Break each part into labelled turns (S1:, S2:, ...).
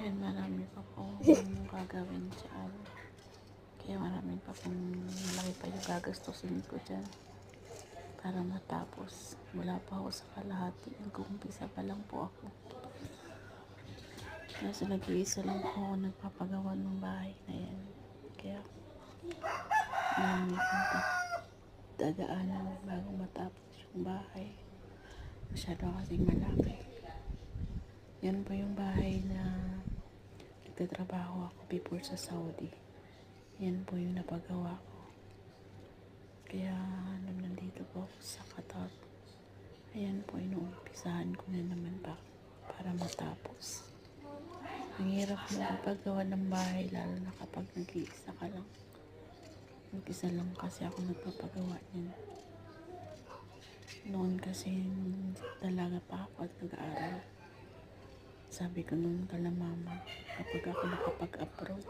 S1: Dahil marami pa pong gagawin sa araw. Kaya marami pa pong malaki pa yung gagastusin ko dyan para matapos. Wala pa ako sa kalahati. Nag-uumpisa pa lang po ako. Kasi nag-iisa lang po ako nagpapagawa ng bahay na yan. Kaya marami pong dadaanan bago matapos yung bahay. Masyado kasing malaki. Yan po yung bahay na nagtatrabaho ako before sa Saudi. Yan po yung napagawa ko. Kaya nung nandito po ako sa Qatar, ayan po inuumpisahan ko na naman pa para matapos. Ang hirap magpagawa ng bahay lalo na kapag nag-iisa ka lang. Nag-isa lang kasi ako nagpapagawa niyan. Noon kasi talaga pa ako at nag-aaral. Sabi ko nung kala mama, kapag ako nakapag-abroad,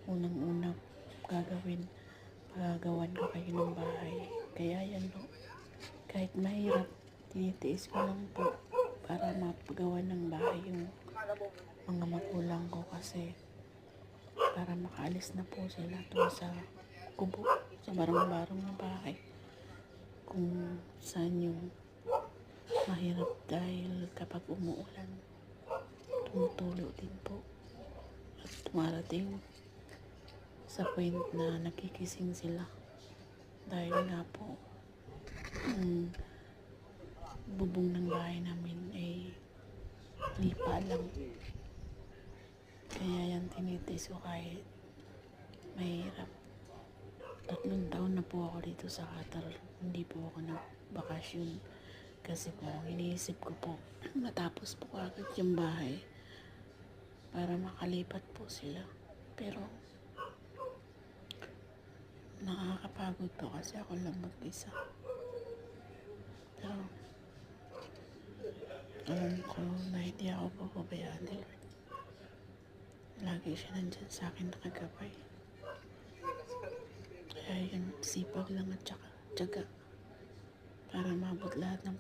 S1: unang-una pagagawan ko kayo ng bahay. Kaya yan po, kahit mahirap, tinitiis ko lang po para mapagawa ng bahay yung mga magulang ko kasi para makaalis na po sila doon sa kubo, sa barong-barong na bahay. Kung saan yung mahirap dahil kapag umuulan, tumutulo din po. At tumarating sa point na nakikising sila. Dahil nga po, bubong ng bahay namin ay lipa lang. Kaya yan tinitis ko kahit mahirap. 3 taon na po ako dito sa Qatar. Hindi po ako nagbakasyon. Kasi po, iniisip ko po, matapos po agad yung bahay para makalipat po sila. Pero, nakakapagod po kasi ako lang mag-isa. Pero, alam ko na hindi ako papabayaan ni Lord. Lagi siya nandyan sa akin nakagabay. Kaya yun, sipag lang at saka tiyaga para maabot lahat ng